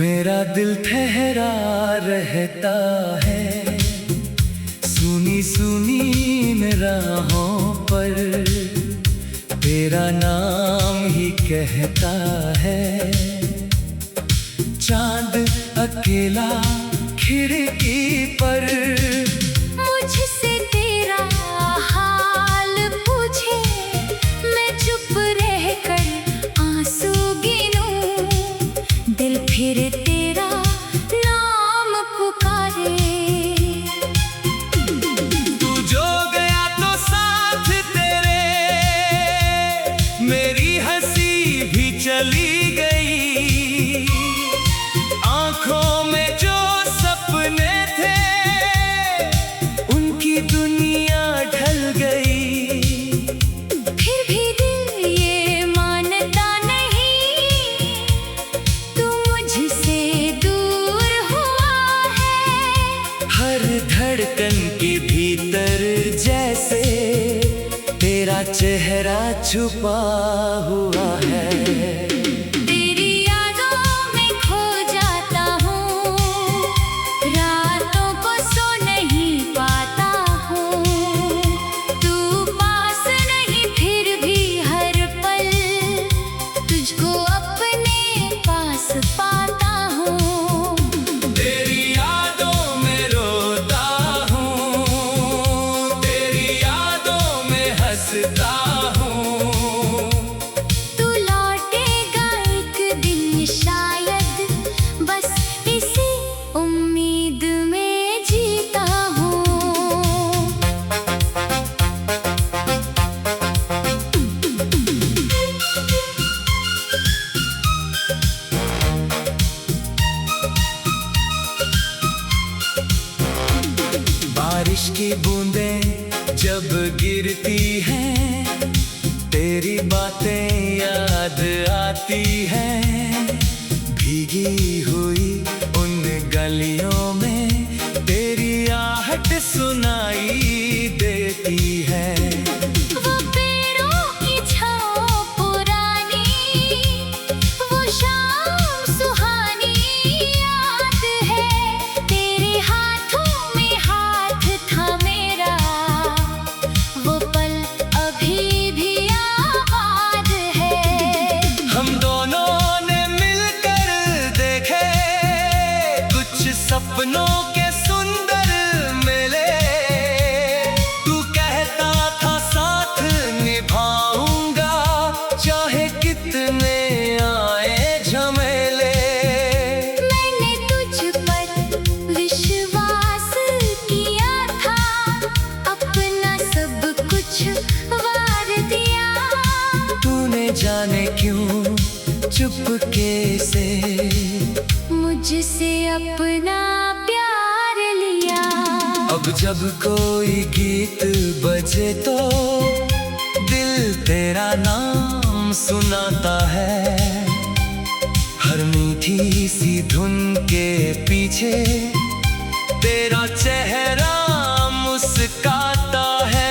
मेरा दिल ठहरा रहता है सुनी सुनी में राहों पर, तेरा नाम ही कहता है। चांद अकेला खिड़की पर मुझसे तेरा हाल पूछे, मैं चुप रहकर आंसू गिनूं, दिल फिर तेरा नाम पुकारे। तू जो गया तो साथ तेरे मेरी हंसी भी चली गई, आंखों में जो सपने थे उनकी दुनिया ढल गई। फिर भी दिल ये मानता नहीं, तू मुझसे दूर हुआ है। हर धड़कन के भीतर जैसे तेरा चेहरा छुपा हुआ है। तेरी यादों में खो जाता हूँ, रातों को सो नहीं पाता हूँ। तू पास नहीं फिर भी हर पल तुझको अपने पास पाता हूँ। तेरी यादों में रोता हूँ, तेरी यादों में हंसता हूँ। तू लौटेगा एक दिन शायद, बस इसी उम्मीद में जीता हूँ। बारिश की बूंदें जब गिरती हैं, तेरी बातें याद आती हैं। भीगी हुई उन गलियों में तेरी आहट सुनाई देती है। वो पेड़ों की छाँव पुरानी, वो शाम सुहानी याद है। तेरे हाथों में हाथ था मेरा, वो पल अभी भी आबाद है। हम दोनों ने मिलकर देखे कुछ सपनों के सुंदर मेले। तू कहता था साथ निभाऊंगा, चाहे कितने आए झमेले। मैंने तुझ पर विश्वास किया था, अपना सब कुछ वार दिया। तूने जाने क्यों चुपके से मुझसे अपना प्यार लिया। अब जब कोई गीत बजे तो दिल तेरा नाम सुनाता है। हर मीठी सी धुन के पीछे तेरा चेहरा मुस्काता है।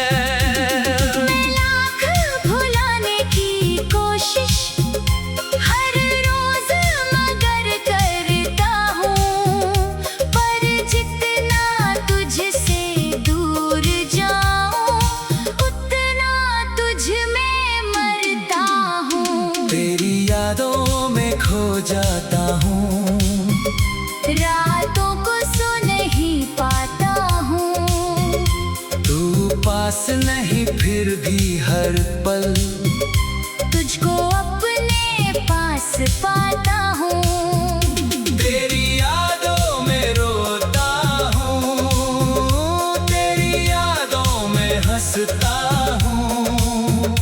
मैं लाख भुलाने की कोशिश हर रोज मगर करता हूँ, पर जितना तुझसे दूर जाऊं उतना तुझ में मरता हूँ। तेरी यादों में खो जाता हूँ, रातों को सो नहीं पाता हूँ। तू पास नहीं फिर भी हर पल तुझको अपने पास पाता हूँ। तेरी यादों में रोता हूँ, तेरी यादों में हंसता हूँ।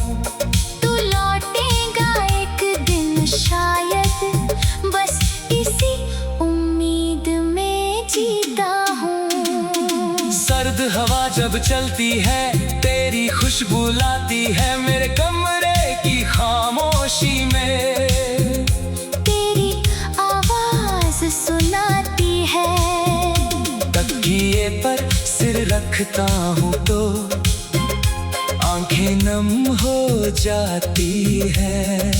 तू लौटेगा एक दिन शायद, बस इसी उम्मीद में जीता हूँ। सर्द हवा जब चलती है तेरी खुशबू लाती है मेरे कमरे की खामोशी में। तेरी आवाज सुनाती है, तकिए पर सिर रखता हूँ तो आंखें नम हो जाती है।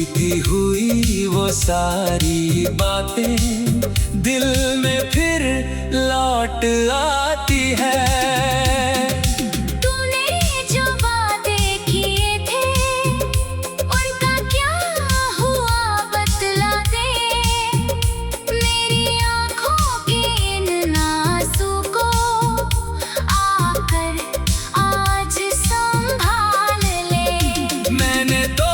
बीती हुई वो सारी बातें दिल में फिर लौट आती है। तूने जो वादे किए थे उनका क्या हुआ बतला दे। मेरी आँखों के इन आंसू को आकर आज संभाल ले। मैंने तो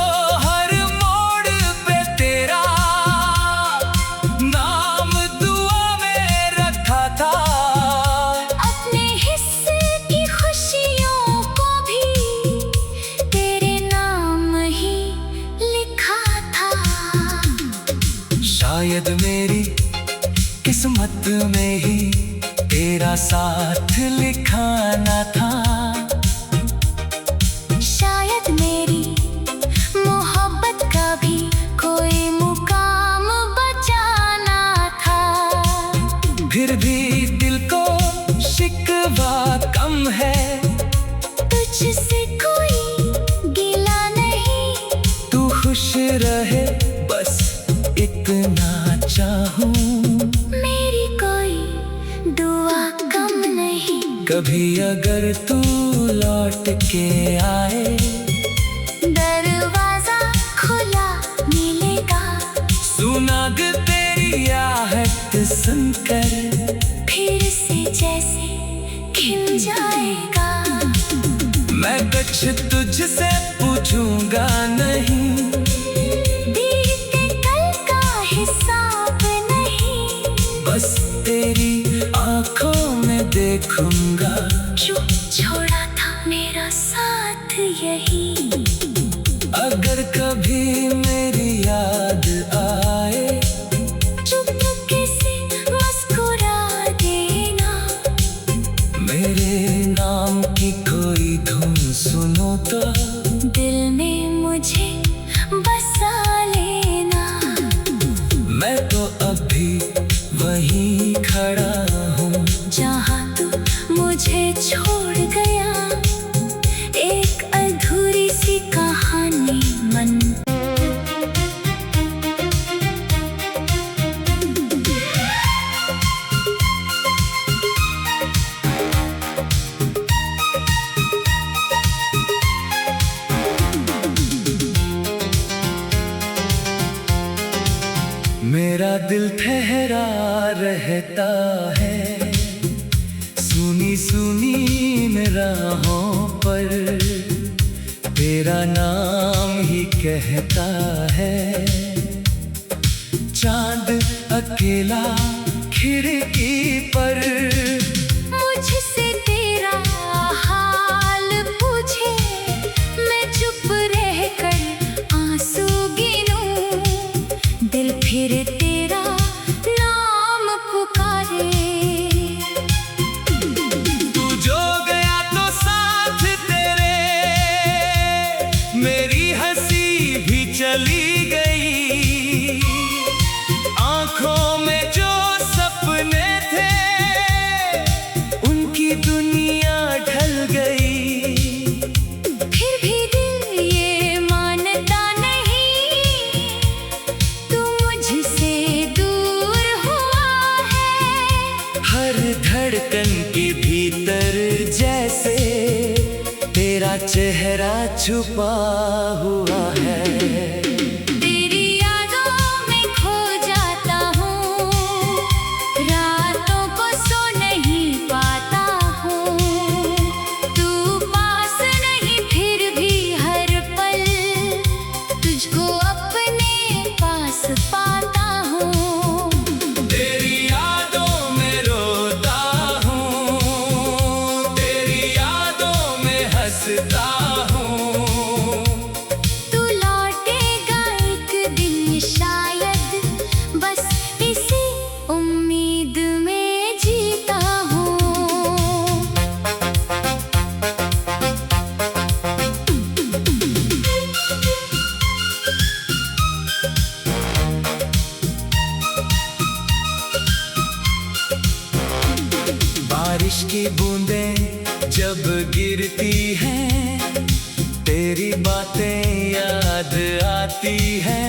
हर मोड़ पे तेरा नाम दुआ में रखा था। अपने हिस्से की खुशियों को भी तेरे नाम ही लिखा था। शायद मेरी किस्मत में ही तेरा साथ लिखा न था। शायद मेरी मोहब्बत का भी कोई मुकाम बचाना था। फिर भी दिल को शिकवा कम है। तुझसे कोई गिला नहीं। तू खुश रहे बस इतना चाहूं। मेरी कोई दुआ कम नहीं। कभी अगर तू लौट के आए दरवाजा खुला मिलेगा। सुनाग तेरी आहट सुनकर फिर से जैसे खिल जाएगा। मैं कुछ तुझसे पूछूंगा नहीं। बीते कल का हिसाब नहीं। बस तेरी आंखों में देखूंगा। जो छोड़ा था मेरा साथ यही। अगर कभी मेरी याद आए चुपके से मुस्कुरा देना। मेरे नाम की कोई धुन सुनो तो दिल में मुझे बसा लेना। मैं तो अभी वहीं खड़ा हूँ जहाँ तू मुझे छोड़ गया। एक अधूरी सी कहानी मन। मेरा दिल ठहरा रहता है सुनी सुनी इन राहों पर। तेरा नाम ही कहता है। चांद अकेला खिड़की पर। मुझसे तेरा हाल पूछे मैं चुप रहकर आंसू गिनूं। दिल फिर तेरा नाम पुकारे। तू जो गया तो साथ तेरे मेरी हंसी भी चली गई। आंखों में जो सपने थे उनकी दुनिया ढल गई। फिर भी दिल ये मानता नहीं तू मुझसे दूर हुआ है। हर धड़कन के भीतर जैसे तेरा चेहरा छुपा हुआ है। तेरी यादों में खो जाता हूँ। रातों को सो नहीं पाता हूँ। तू पास नहीं फिर भी हर पल तुझको अपने पास पाता हूँ। तेरी यादों में रोता हूँ। तेरी यादों में हंसता हूँ। तू लौटेगा एक दिन शायद। बस इसी उम्मीद में जीता हूँ। बारिश की बूंदें जब गिरती हैं तेरी बातें याद आती आती है,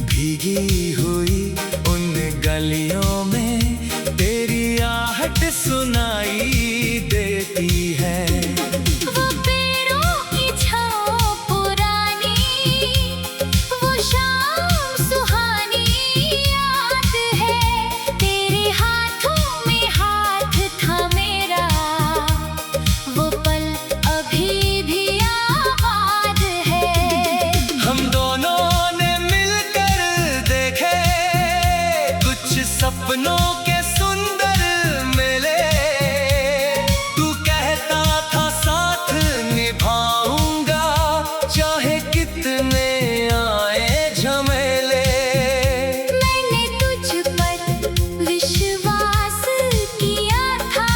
भीगी हुई उन गलियों में तेरी आहट सुनाई देती है। वो पैरों की छाँव पुरानी, वो शाम सुहानी याद है, तेरे हाथों में हाथ था मेरा, वो पल अभी भी याद है। हम दोनों ने मिलकर देखे कुछ सपनों के सुंदर मेले, तू कहता था साथ निभाऊंगा चाहे कितने आए झमेले। मैंने तुझ पर विश्वास किया था,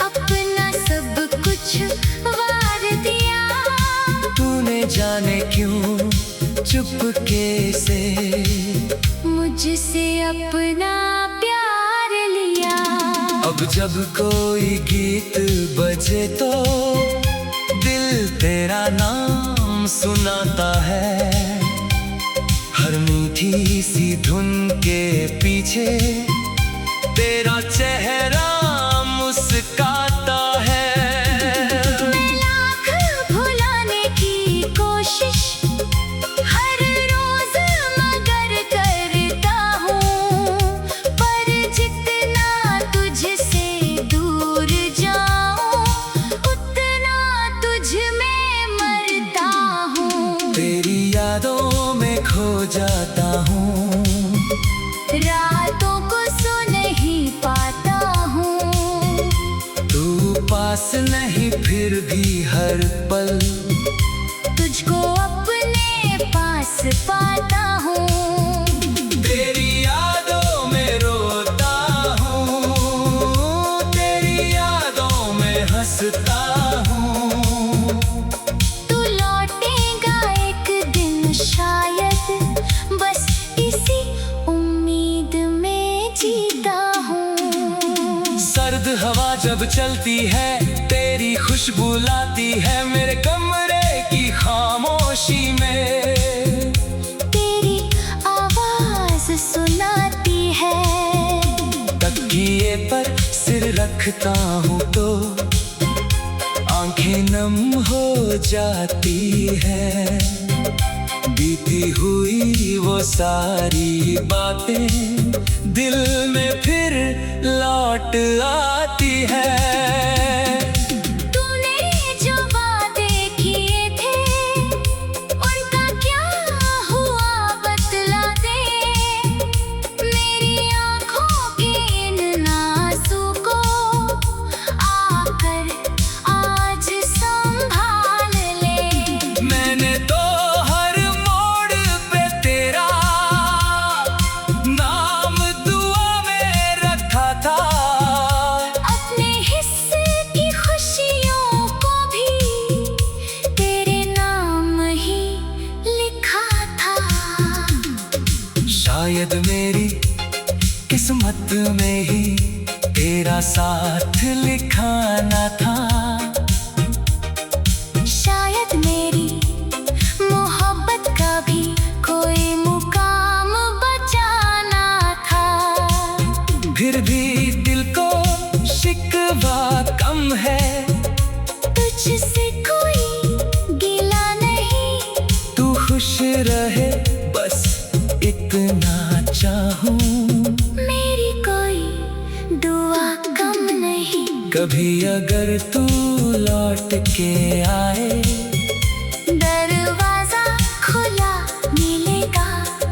अपना सब कुछ वार दिया, तूने जाने क्यों चुपके से मुझसे अपना प्यार लिया। अब जब कोई गीत बजे तो दिल तेरा नाम सुनाता है, हर मीठी सी धुन के पीछे तेरा चेहरा मुस्काता है। मैं लाख भुलाने की कोशिश हर रोज मगर करता हूँ, पर जितना तुझसे दूर जाऊँ उतना तुझ में मरता हूँ। तेरी यादों में खो जाता हूँ, रातों को सो नहीं पाता हूँ, तू पास नहीं फिर भी हर पल तुझको अपने पास पाता हूँ। तेरी यादों में रोता हूँ, तेरी यादों में हंसता हूँ। तू लौटेगा एक दिन शायद, बस इसी उम्मीद में जीता हूँ। सर्द हवा जब चलती है तेरी खुशबू लाती है मेरे कमरे की खामोशी में, तेरी आवाज सुनाती है, तकिए पर सिर रखता हूँ तो आंखें नम हो जाती है, बीती हुई वो सारी बातें दिल में फिर लौट आती है। तूने जो वादे किए थे उनका क्या हुआ बतला दे, मेरी आँखों के इन आंसू को आकर आज संभाल ले। मैंने तो हर मोड़ पे तेरा नाम दुआ में रखा था, अपने हिस्से की खुशियों को भी तेरे नाम ही लिखा था। शायद मेरी किस्मत में ही तेरा साथ लिखा न था, शायद मेरी मोहब्बत का भी कोई मुकाम बचाना था। फिर भी दिल को शिकवा कम है, तुझसे कोई गिला नहीं, तू खुश रहे बस इतना चाहूँ। मेरी कोई दुआ कम नहीं, कभी अगर तू लौट के आए दरवाजा खुला मिलेगा,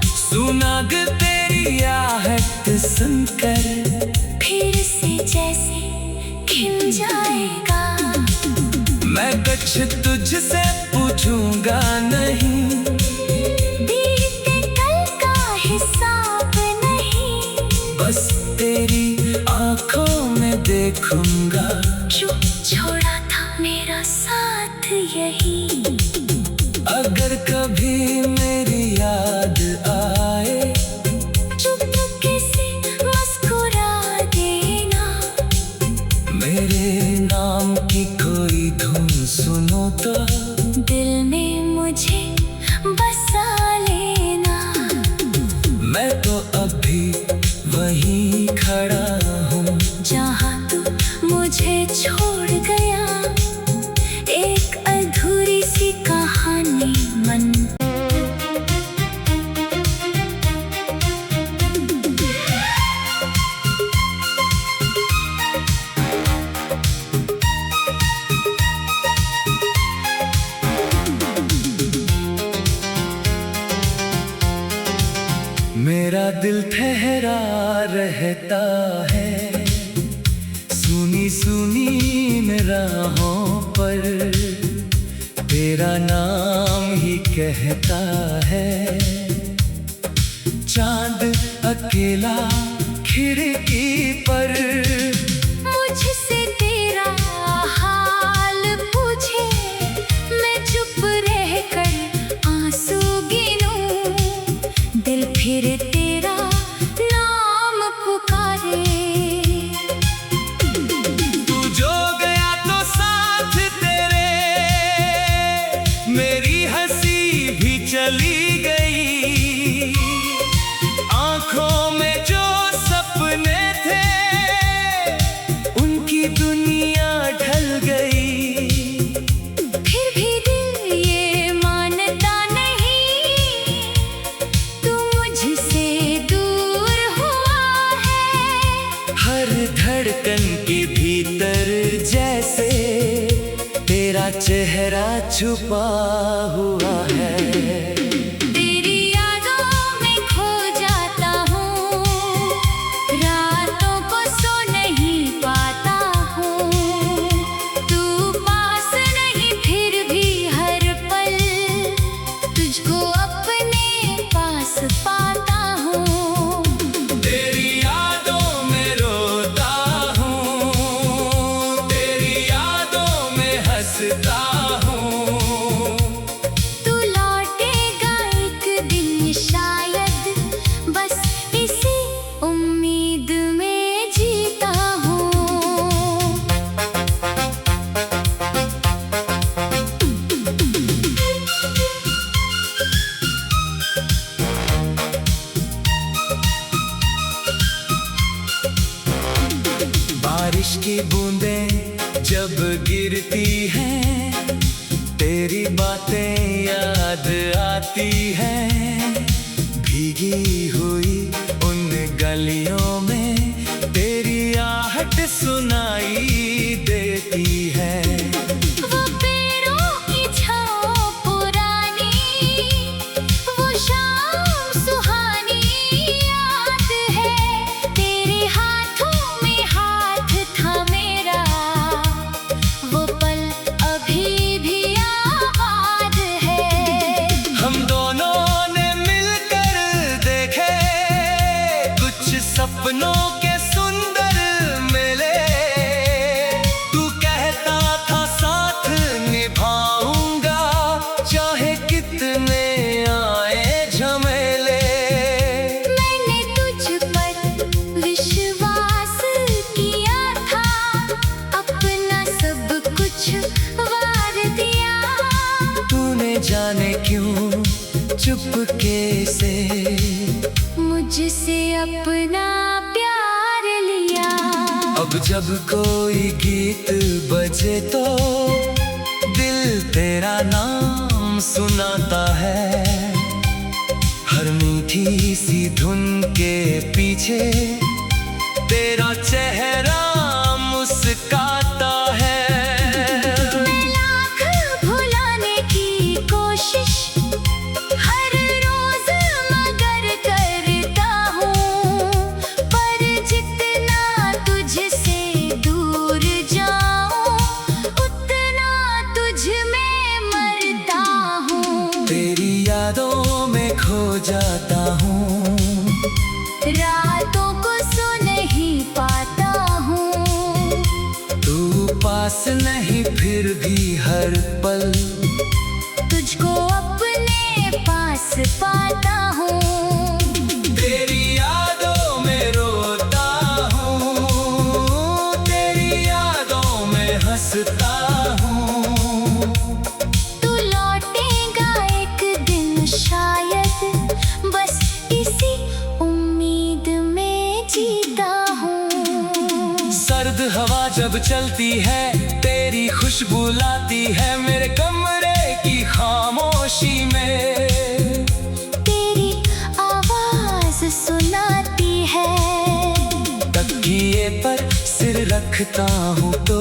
सुनाग तेरी आहट सुनकर फिर से जैसे खिल जाएगा। मैं कुछ तुझसे पूछूंगा नहीं, बीते कल का हिसाब नहीं, बस तेरी आंखों में देखूंगा जो छोड़ा था मेरा साथ यही। अगर कभी मेरी याद आए चुपके से मुस्कुरा देना, मेरे नाम की कोई धुन सुनो तो दिल में मुझे मेरा दिल ठहरा रहता है सुनी सुनी में राहों पर, तेरा नाम ही कहता है। चांद अकेला खिड़की पर, मुझसे तेरा हाल पूछे, मैं चुप रहकर आंसू गिनूं, दिल फिर तेरा नाम पुकारे। तू जो गया तो साथ तेरे, मेरी हंसी भी चली गई, आंखों में जो सपने थे उनकी दुनिया ढल गई। फिर भी दिल ये मानता नहीं, तू मुझसे दूर हुआ है। हर धड़कन के भीतर जैसे तेरा चेहरा छुपा हुआ है। तेरी यादों में खो जाता हूँ, रातों को सो नहीं पाता हूँ, तू पास नहीं फिर भी हर पल तुझको अपने पास पाता हूँ। तेरी यादों में रोता हूँ, तेरी यादों में हंसता हूँ। तू लौटेगा एक दिन शायद, बस इसी उम्मीद में जीता हूँ। बारिश की बूंदें जब गिरती हैं, तेरी बातें याद आती हैं। भीगी हुई उन गलियों में तेरी आहट सुनाई देती है। वो पेड़ों की छाँव पुरानी, वो शाम सुहानी याद है, तेरे हाथों में हाथ था मेरा, वो पल अभी भी आबाद है। हम दोनों ने मिलकर देखे कुछ सपनों के सुंदर मेले, तू कहता था साथ निभाऊंगा चाहे कितने आए झमेले। मैंने तुझ पर विश्वास किया था, अपना सब कुछ वार दिया, तूने जाने क्यों चुपके से मुझसे अपना प्यार लिया। अब जब कोई गीत बजे तो दिल तेरा नाम सुनाता है। हर मीठी सी धुन के पीछे तेरा चेहरा मुस्काता है। मैं लाख भुलाने की कोशिश हर रोज मगर करता हूँ, पर जितना तुझसे दूर जाऊं उतना तुझ में मरता हूँ। तेरी यादों में खो जाता हूँ, रातों को सो नहीं पाता हूँ, तू पास नहीं फिर भी हर पल तुझको अपने पास पाता हूँ। तेरी यादों में रोता हूँ, तेरी यादों में हंसता हूँ। तू लौटेगा एक दिन शायद, बस इसी उम्मीद में जीता हूँ। सर्द हवा जब चलती है तेरी खुशबू लाती है मेरे कमरे की खामोशी में। तेरी आवाज सुनाती है, तकिए पर सिर रखता हूँ तो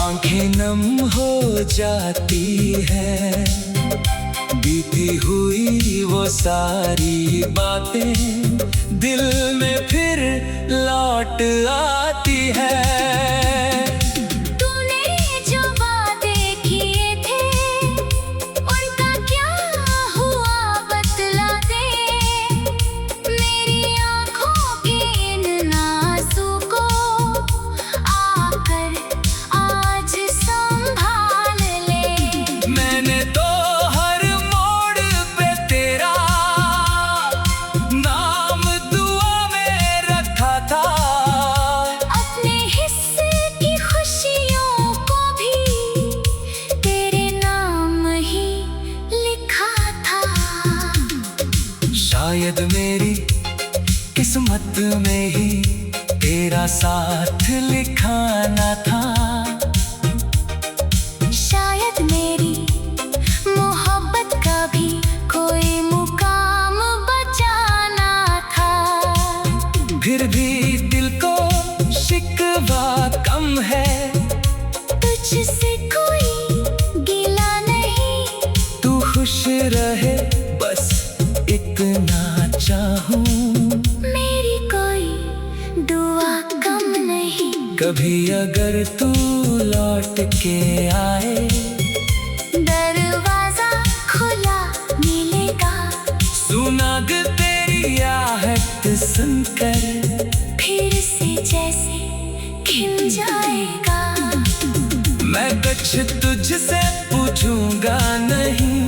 आंखें नम हो जाती है। बीती हुई वो सारी बातें दिल में फिर लौट आती है। तूने जो वादे किए थे उनका क्या हुआ बतला दे। मेरी आँखों के इन आंसू को आकर आज संभाल ले। मैंने तो हर मोड़ पे तेरा नाम दुआ में रखा था। अपने हिस्से की खुशियों को भी तेरे नाम ही लिखा था। शायद मेरी किस्मत में ही तेरा साथ लिखा न था। शायद मेरी मोहब्बत का भी कोई मुकाम बचाना था। फिर भी दिल को शिकवा कम है। तुझसे कोई गिला नहीं। तू खुश रहे बस इतना चाहूं। मेरी कोई दुआ कम नहीं। कभी अगर तू लौट के आए दरवाजा खुला मिलेगा। सुनाग तेरी आहट सुनकर फिर से जैसे खिल जाएगा। मैं कुछ तुझसे पूछूंगा नहीं।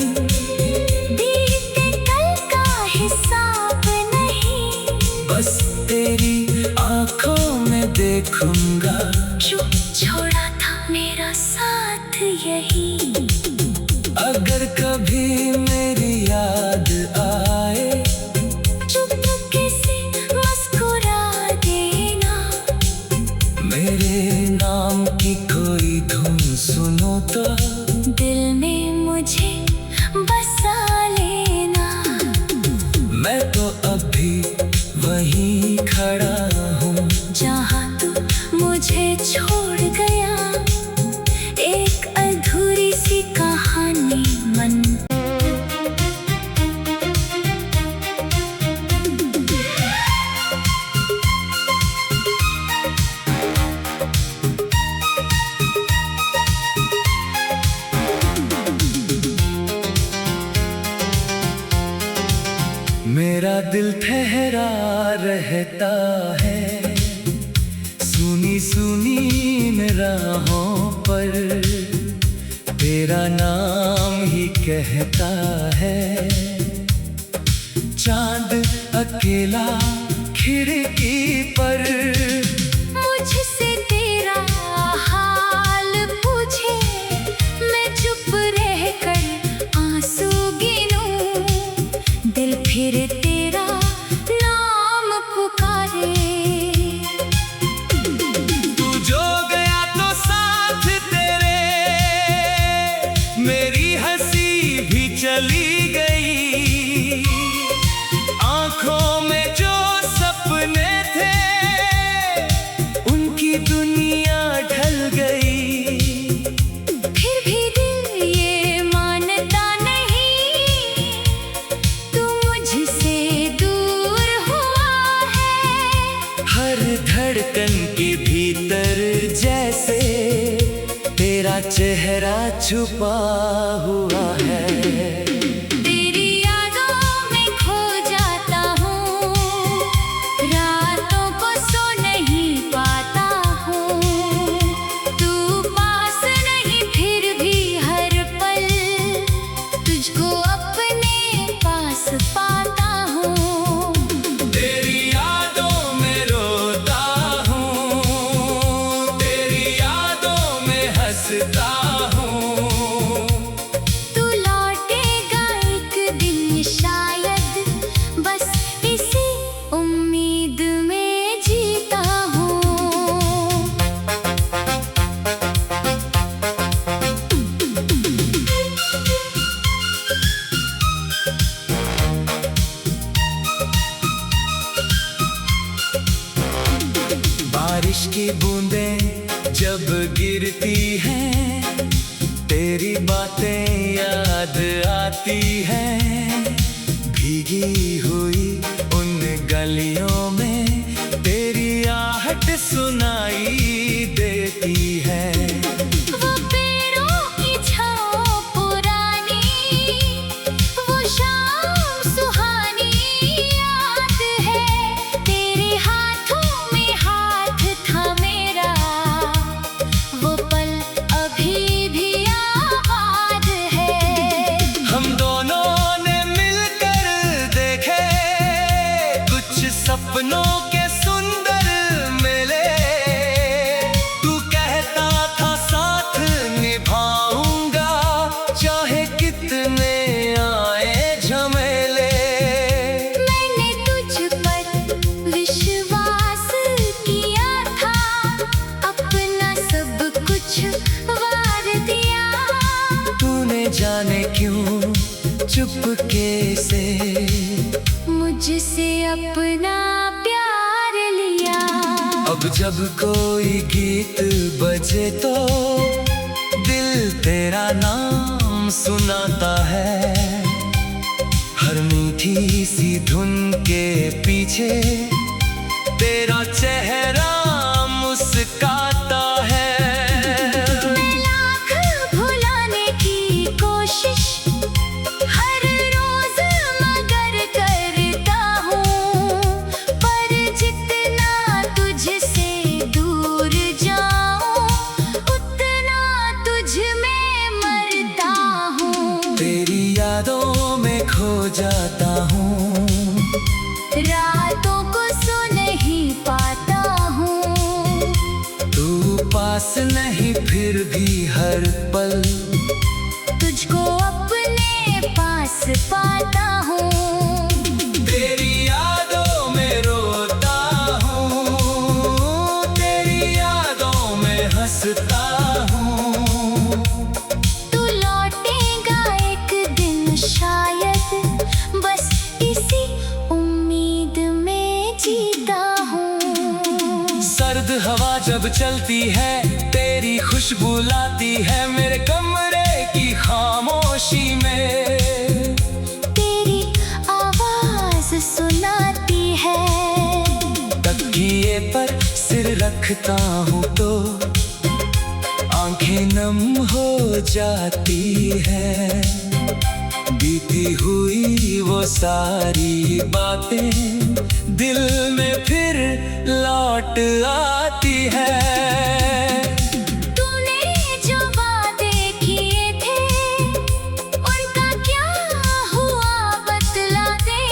बीते कल का हिसाब नहीं। बस तेरी आंखों में देखूंगा। जो छोड़ा था मेरा साथ यही। अगर कभी मेरी याद आए चुपके से मुस्कुरा देना। मेरे नाम की कोई धुन सुनो तो दिल में मुझे बसा लेना। मैं तो अभी वहीं खड़ा हूँ जहाँ तू मुझे छोड़ गया। एक अधूरी सी कहानी मन। मेरा दिल ठहरा रहता है सुनी सुनी इन राहों पर। तेरा नाम ही कहता है। चांद अकेला खिड़की पर। मुझसे तेरा हाल पूछे मैं चुप रहकर आंसू गिनूं। दिल फिर तेरा नाम पुकारे। तू जो गया तो साथ तेरे मेरी हंसी भी चली गई। आंखों में जो सपने थे उनकी दुनिया ढल गई। फिर भी दिल ये मानता नहीं। तू मुझसे दूर हुआ है। हर धड़कन के भीतर जैसे तेरा चेहरा छुपा हुआ है। तेरी यादों में खो जाता हूँ। रातों को सो नहीं पाता हूँ। तू पास नहीं फिर भी हर पल तुझको अपने पास पाता हूँ। तेरी यादों में रोता हूँ। तेरी यादों में हंसता हूँ। तू लौटेगा एक दिन शायद। बस इसी उम्मीद में जीता हूँ। बारिश की बूंदें जब गिरती हैं तेरी बातें याद आती है, भीगी हुई उन गलियों में तेरी आहट सुनाई देती है। वो पेड़ों की छाँव पुरानी, वो शाम सुहानी याद है, तेरे हाथों में हाथ था मेरा, वो पल अभी भी याद है। हम दोनों ने मिलकर देखे कुछ सपनों के सुंदर मेले, तू कहता था साथ निभाऊंगा चाहे कितने आए झमेले। मैंने तुझ पर विश्वास किया था, अपना सब कुछ वार दिया, तूने जाने क्यों चुपके से मुझसे अपना प्यार लिया। अब जब कोई गीत बजे तो दिल तेरा नाम सुनाता है, हर मीठी सी धुन के पीछे तेरा चेहरा मुस्काता है। मैं लाख भुलाने की कोशिश हर रोज मगर करता हूँ, पर जितना तुझसे दूर जाऊँ उतना तुझ में मरता हूँ। तेरी यादों में खो जाता हूँ, रातों को सो नहीं पाता हूँ, तू पास नहीं फिर भी हर पल तुझको अपने पास पाता हूँ। तेरी यादों में रोता हूँ, तेरी यादों में हंसता हूँ। तू लौटेगा एक दिन शायद, बस इसी उम्मीद में जीता हूँ। सर्द हवा जब चलती है तेरी खुशबू लाती है मेरे कमरे की खामोशी में, तेरी आवाज सुनाती है, तकिए पर सिर रखता हूँ तो आंखें नम हो जाती है, बीती हुई वो सारी बातें दिल में फिर लौट आती है। तूने जो वादे किए थे उनका क्या हुआ बतला दे,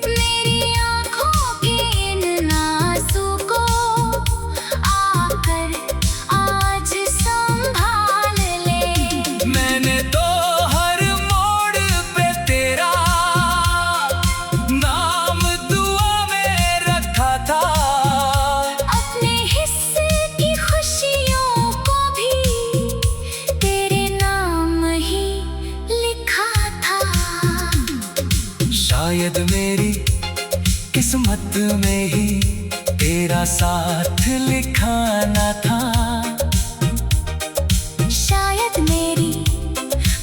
मेरी आँखों के इन आंसू को आकर आज संभाल ले। मैंने तो हर मोड़ पे तेरा नाम दुआ में रखा था, अपने हिस्से की खुशियों को भी तेरे नाम ही लिखा था। शायद मेरी किस्मत में ही तेरा साथ लिखा न था, शायद मेरी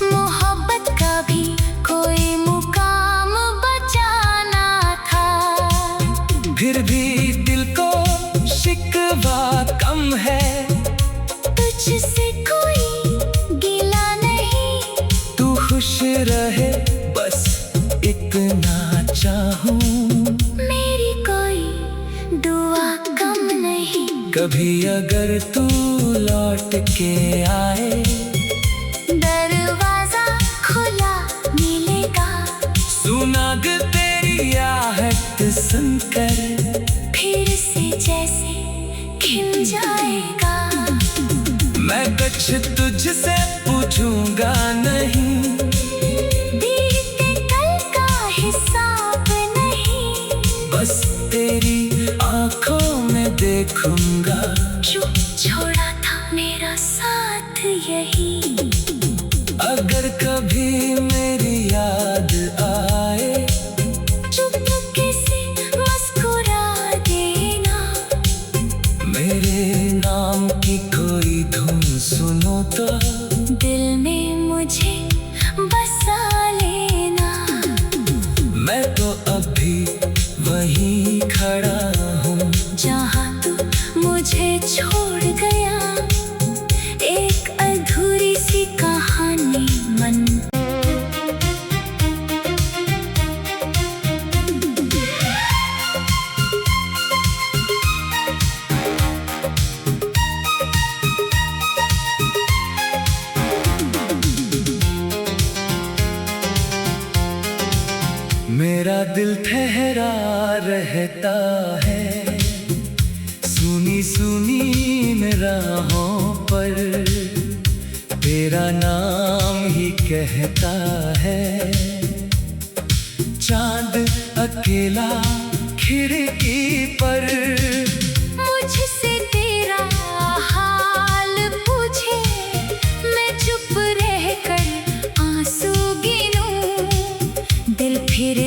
मोहब्बत का भी कोई मुकाम बचाना था। फिर भी दिल को शिकवा कम है, तुझसे कोई गिला नहीं, तू खुश रहे बस इतना चाहूं। मेरी कोई दुआ कम नहीं, कभी अगर तू लौट के आए दरवाजा खुला मिलेगा, सुनाग तेरी आहट सुनकर फिर से जैसे खिल जाएगा। मैं कुछ तुझसे पूछूंगा नहीं, बीते कल का हिसाब नहीं, बस तेरी आंखों में देखूंगा जो छोड़ा था मेरा साथ यही। अगर कभी मेरी याद आए चुपके से मुस्कुरा देना, मेरे नाम की कोई धुन सुनो तो दिल में मुझे मेरा दिल ठहरा रहता है सुनी सुनी में राहों पर, तेरा नाम ही कहता है। चांद अकेला खिड़की पर, मुझसे तेरा हाल पूछे, मैं चुप रहकर आंसू गिनूं, दिल फिर